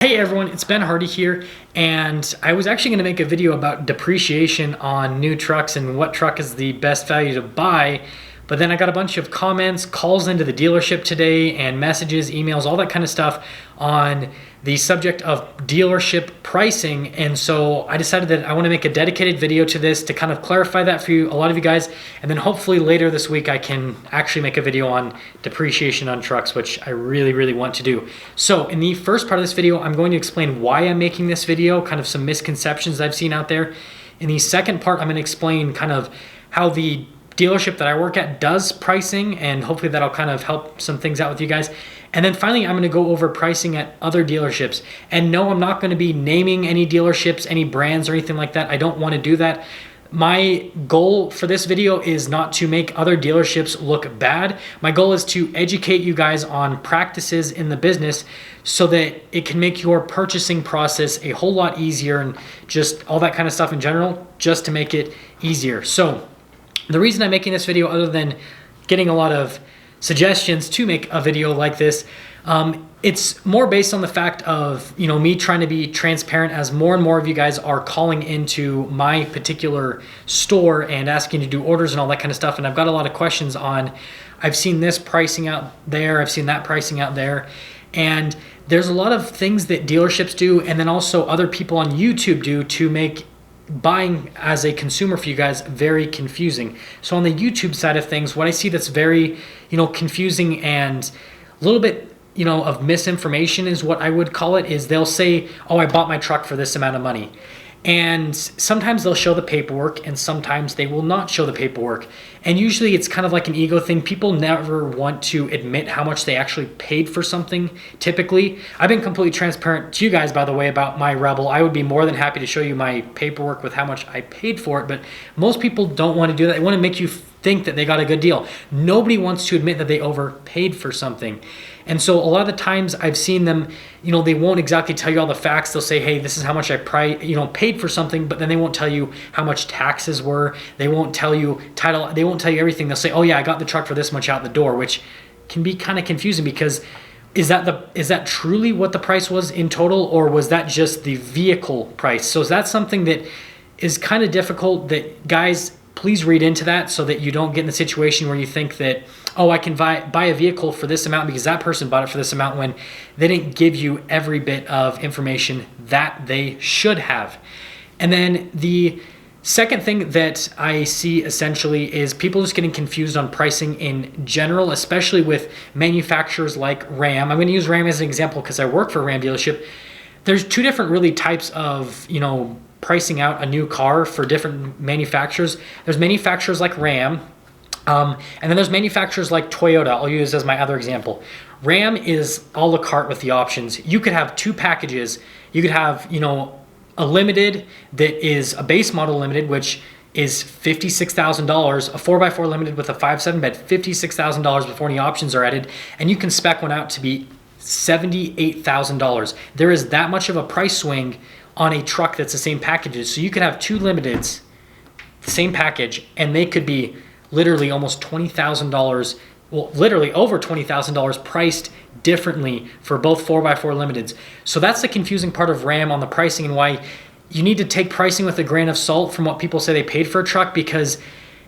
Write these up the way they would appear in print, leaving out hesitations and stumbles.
Hey everyone, it's Ben Hardy here, and I was actually going to make a video about depreciation on new trucks and what truck is the best value to buy, but then I got a bunch of comments, calls into the dealership today, and messages, emails, all that kind of stuff on the subject of dealership pricing, and so I decided that I want to make a dedicated video to this to kind of clarify that for you, a lot of you guys, and then hopefully later this week I can actually make a video on depreciation on trucks, which I really want to do. So in the first part of this video, I'm going to explain why I'm making this video, kind of some misconceptions I've seen out there. In the second part, I'm going to explain kind of how the dealership that I work at does pricing, and hopefully that'll kind of help some things out with you guys. And then finally, I'm going to go over pricing at other dealerships. And no, I'm not going to be naming any dealerships, any brands or anything like that. I don't want to do that. My goal for this video is not to make other dealerships look bad. My goal is to educate you guys on practices in the business so that it can make your purchasing process a whole lot easier, and just all that kind of stuff in general, just to make it easier. So the reason I'm making this video, other than getting a lot of suggestions to make a video like this, it's more based on the fact of, me trying to be transparent, as more and more of you guys are calling into my particular store and asking to do orders and all that kind of stuff. And I've got a lot of questions on, I've seen this pricing out there, I've seen that pricing out there. And there's a lot of things that dealerships do, and then also other people on YouTube do, to make buying as a consumer for you guys very confusing. So on the YouTube side of things, what I see that's very, confusing and a little bit, of misinformation is what I would call it, is they'll say, oh, I bought my truck for this amount of money. And sometimes they'll show the paperwork, and sometimes they will not show the paperwork. And usually it's kind of like an ego thing. People never want to admit how much they actually paid for something, typically. I've been completely transparent to you guys, by the way, about my Rebel. I would be more than happy to show you my paperwork with how much I paid for it, but most people don't want to do that. They want to make you think that they got a good deal. Nobody wants to admit that they overpaid for something. And so a lot of the times I've seen them, they won't exactly tell you all the facts. They'll say, hey, this is how much I paid for something, but then they won't tell you how much taxes were. They won't tell you title. They won't tell you everything. They'll say, oh yeah, I got the truck for this much out the door, which can be kind of confusing, because is that truly what the price was in total, or was that just the vehicle price? So that's something that is kind of difficult, that guys, please read into that so that you don't get in the situation where you think that, oh, I can buy a vehicle for this amount because that person bought it for this amount, when they didn't give you every bit of information that they should have. And then the second thing that I see essentially is people just getting confused on pricing in general, especially with manufacturers like Ram. I'm going to use Ram as an example because I work for a Ram dealership. There's two different really types of, pricing out a new car for different manufacturers. There's manufacturers like Ram, and then there's manufacturers like Toyota. I'll use as my other example. Ram is a la carte with the options. You could have two packages. You could have, a limited that is a base model limited, which is $56,000, a 4x4 limited with a 5.7 bed, $56,000 before any options are added, and you can spec one out to be $78,000. There is that much of a price swing on a truck that's the same packages. So you could have two limiteds, the same package, and they could be literally almost $20,000, well, literally over $20,000 priced differently for both 4x4 limiteds. So that's the confusing part of Ram on the pricing, and why you need to take pricing with a grain of salt from what people say they paid for a truck, because,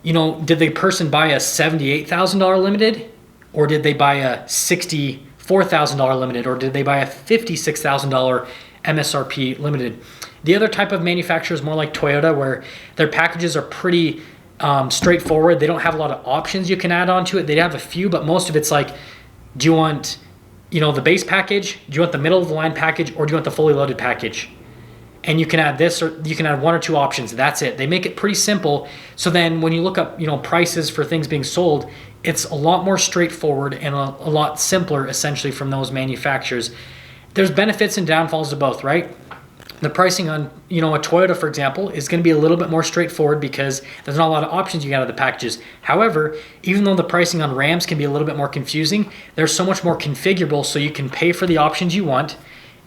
did the person buy a $78,000 limited, or did they buy a $64,000 limited, or did they buy a $56,000 MSRP limited? The other type of manufacturer is more like Toyota, where their packages are pretty straightforward. They don't have a lot of options you can add on to it. They have a few, but most of it's like, do you want, the base package? Do you want the middle of the line package, or do you want the fully loaded package? And you can add this, or you can add one or two options. That's it. They make it pretty simple. So then when you look up, prices for things being sold, it's a lot more straightforward and a lot simpler, essentially, from those manufacturers. There's benefits and downfalls to both, right? The pricing on, a Toyota, for example, is going to be a little bit more straightforward because there's not a lot of options you get out of the packages. However, even though the pricing on Rams can be a little bit more confusing, they're so much more configurable, so you can pay for the options you want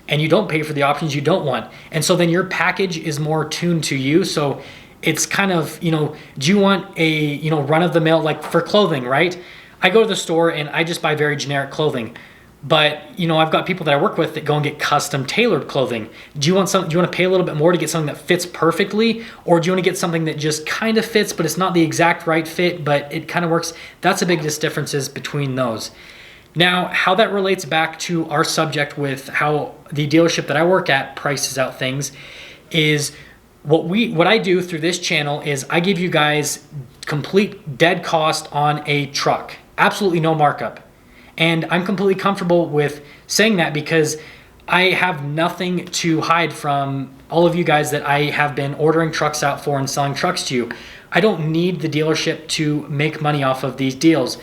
and you don't pay for the options you don't want. And so then your package is more tuned to you. So it's kind of, do you want a, run-of-the-mill, like for clothing, right? I go to the store and I just buy very generic clothing. But I've got people that I work with that go and get custom tailored clothing. Do you want to pay a little bit more to get something that fits perfectly, or do you want to get something that just kind of fits, but it's not the exact right fit, but it kind of works? That's a big differences between those. Now, how that relates back to our subject with how the dealership that I work at prices out things is what I do through this channel is I give you guys complete dead cost on a truck, absolutely no markup. And I'm completely comfortable with saying that because I have nothing to hide from all of you guys that I have been ordering trucks out for and selling trucks to you. I don't need the dealership to make money off of these deals.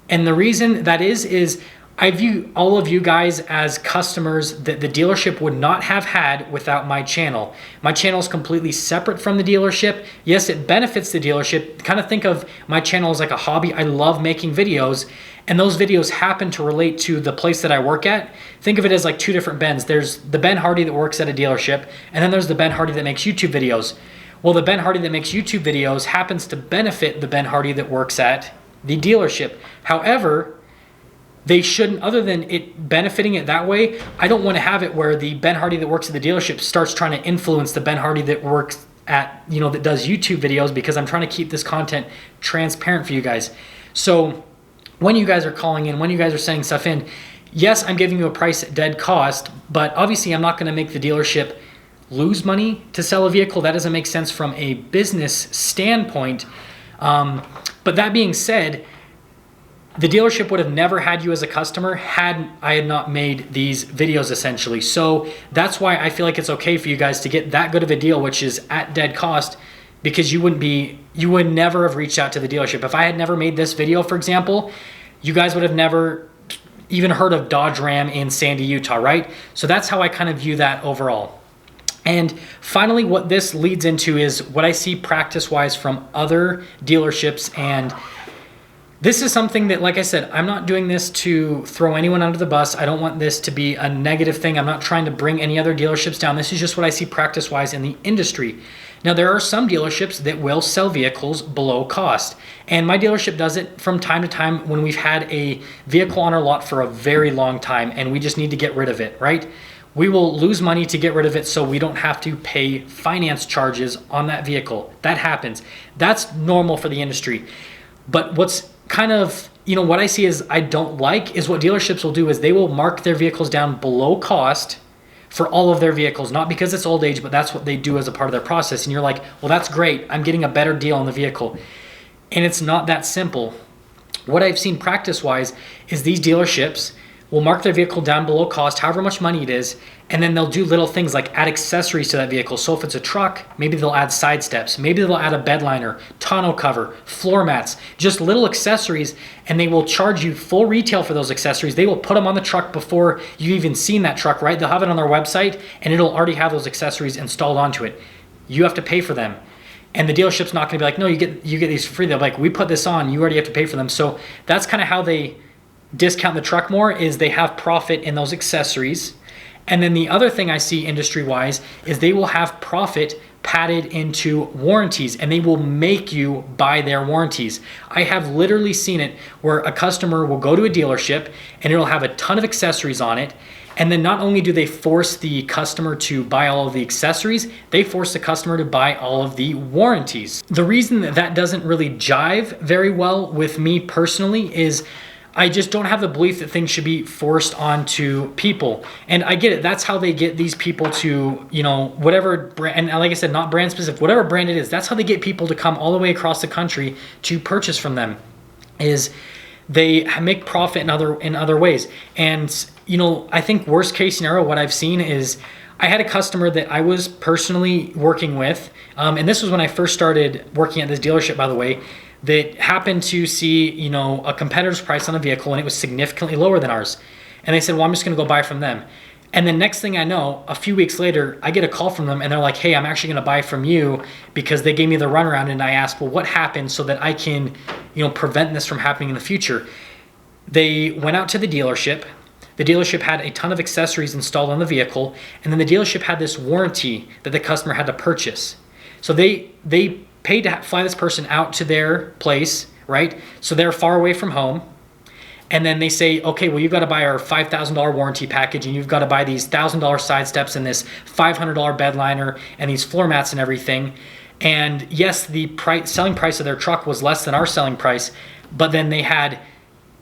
And the reason that is I view all of you guys as customers that the dealership would not have had without my channel. My channel is completely separate from the dealership. Yes, it benefits the dealership. Kind of think of my channel as like a hobby. I love making videos, and those videos happen to relate to the place that I work at. Think of it as like two different Bens. There's the Ben Hardy that works at a dealership, and then there's the Ben Hardy that makes YouTube videos. Well, the Ben Hardy that makes YouTube videos happens to benefit the Ben Hardy that works at the dealership. However, they shouldn't, other than it benefiting it that way, I don't want to have it where the Ben Hardy that works at the dealership starts trying to influence the Ben Hardy that works at, that does YouTube videos, because I'm trying to keep this content transparent for you guys. So when you guys are calling in, when you guys are sending stuff in, yes, I'm giving you a price at dead cost, but obviously I'm not going to make the dealership lose money to sell a vehicle. That doesn't make sense from a business standpoint. But that being said, the dealership would have never had you as a customer had I had not made these videos, essentially. So that's why I feel like it's okay for you guys to get that good of a deal, which is at dead cost, because you would never have reached out to the dealership. If I had never made this video, for example, you guys would have never even heard of Dodge Ram in Sandy, Utah, right? So that's how I kind of view that overall. And finally, what this leads into is what I see practice-wise from other dealerships. And this is something that, like I said, I'm not doing this to throw anyone under the bus. I don't want this to be a negative thing. I'm not trying to bring any other dealerships down. This is just what I see practice-wise in the industry. Now, there are some dealerships that will sell vehicles below cost. And my dealership does it from time to time when we've had a vehicle on our lot for a very long time and we just need to get rid of it, right? We will lose money to get rid of it so we don't have to pay finance charges on that vehicle. That happens. That's normal for the industry. But what's kind of, what I see is I don't like is what dealerships will do is they will mark their vehicles down below cost for all of their vehicles, not because it's old age, but that's what they do as a part of their process. And you're like, well, that's great. I'm getting a better deal on the vehicle. And it's not that simple. What I've seen practice-wise is these dealerships will mark their vehicle down below cost, however much money it is, and then they'll do little things like add accessories to that vehicle. So if it's a truck, maybe they'll add side steps, maybe they'll add a bed liner, tonneau cover, floor mats, just little accessories, and they will charge you full retail for those accessories. They will put them on the truck before you've even seen that truck, right? They'll have it on their website, and it'll already have those accessories installed onto it. You have to pay for them. And the dealership's not gonna be like, no, you get these for free. They're like, we put this on, you already have to pay for them. So that's kind of how they discount the truck more, is they have profit in those accessories. And then the other thing I see industry-wise is they will have profit padded into warranties, and they will make you buy their warranties. I have literally seen it where a customer will go to a dealership and it'll have a ton of accessories on it, and then not only do they force the customer to buy all of the accessories, they force the customer to buy all of the warranties. The reason that doesn't really jive very well with me personally is I just don't have the belief that things should be forced onto people. And I get it. That's how they get these people to, whatever brand, and like I said, not brand specific, whatever brand it is, that's how they get people to come all the way across the country to purchase from them, is they make profit in other ways. And, I think worst case scenario, what I've seen is I had a customer that I was personally working with, and this was when I first started working at this dealership, by the way, that happened to see, a competitor's price on a vehicle, and it was significantly lower than ours. And they said, well, I'm just gonna go buy from them. And then next thing I know, a few weeks later, I get a call from them and they're like, hey, I'm actually gonna buy from you because they gave me the runaround. And I asked, well, what happened so that I can, prevent this from happening in the future? They went out to the dealership. The dealership had a ton of accessories installed on the vehicle. And then the dealership had this warranty that the customer had to purchase. So they paid to fly this person out to their place, right? So they're far away from home. And then they say, okay, well, you've got to buy our $5,000 warranty package, and you've got to buy these $1,000 side steps and this $500 bed liner and these floor mats and everything. And yes, the selling price of their truck was less than our selling price, but then they had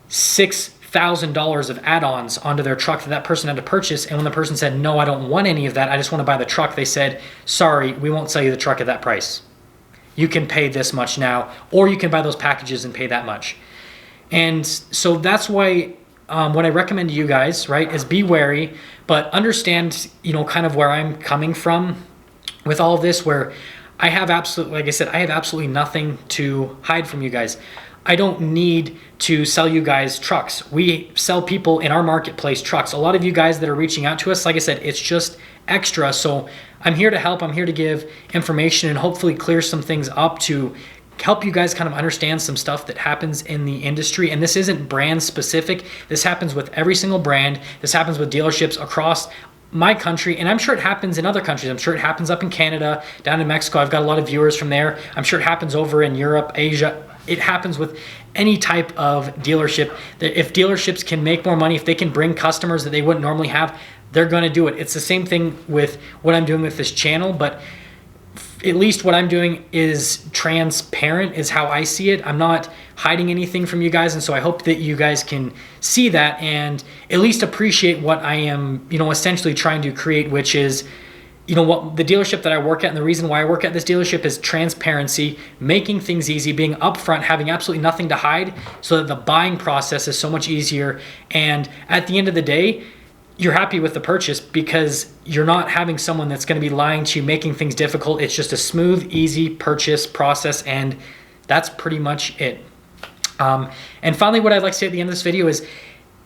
$6,000 of add-ons onto their truck that person had to purchase. And when the person said, no, I don't want any of that, I just want to buy the truck, they said, sorry, we won't sell you the truck at that price. You can pay this much now, or you can buy those packages and pay that much. And so that's why what I recommend to you guys, right, is be wary, but understand, kind of where I'm coming from with all of this, where I have absolutely, like I said, I have absolutely nothing to hide from you guys. I don't need to sell you guys trucks. We sell people in our marketplace trucks. A lot of you guys that are reaching out to us, like I said, it's just extra. So I'm here to help. I'm here to give information and hopefully clear some things up to help you guys kind of understand some stuff that happens in the industry. And this isn't brand specific. This happens with every single brand. This happens with dealerships across my country, and I'm sure it happens in other countries. I'm sure it happens up in Canada, down in Mexico. I've got a lot of viewers from there. I'm sure it happens over in Europe, Asia. It happens with any type of dealership. If dealerships can make more money, if they can bring customers that they wouldn't normally have, they're going to do it. It's the same thing with what I'm doing with this channel, but at least what I'm doing is transparent, is how I see it. I'm not hiding anything from you guys, and so I hope that you guys can see that and at least appreciate what I am, essentially trying to create, which is, what the dealership that I work at, and the reason why I work at this dealership is transparency, making things easy, being upfront, having absolutely nothing to hide, so that the buying process is so much easier. And at the end of the day, you're happy with the purchase because you're not having someone that's going to be lying to you, making things difficult. It's just a smooth, easy purchase process, and that's pretty much it. And finally, what I'd like to say at the end of this video is,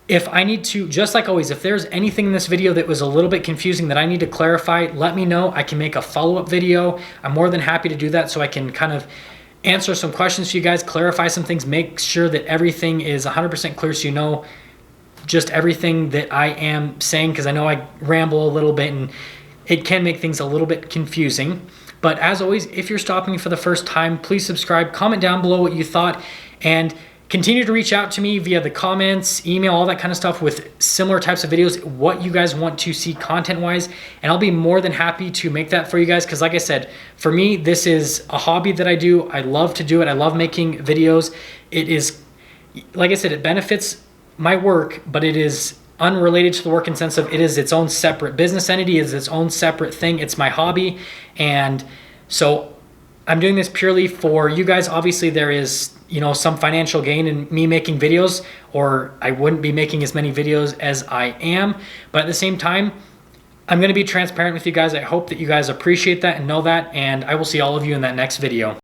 if I need to, just like always, if there's anything in this video that was a little bit confusing that I need to clarify, let me know. I can make a follow-up video. I'm more than happy to do that, so I can kind of answer some questions for you guys, clarify some things, make sure that everything is 100% clear, so you know just everything that I am saying, because I know I ramble a little bit and it can make things a little bit confusing. But as always, if you're stopping me for the first time, please subscribe, comment down below what you thought, and continue to reach out to me via the comments, email, all that kind of stuff with similar types of videos, what you guys want to see content-wise, and I'll be more than happy to make that for you guys, because like I said, for me, this is a hobby that I do. I love to do it. I love making videos. It is, like I said, it benefits my work, but it is unrelated to the work in the sense of it is its own separate business entity, is its own separate thing. It's my hobby, and so I'm doing this purely for you guys. Obviously, there is some financial gain in me making videos, or I wouldn't be making as many videos as I am. But at the same time, I'm going to be transparent with you guys. I hope that you guys appreciate that and know that, and I will see all of you in that next video.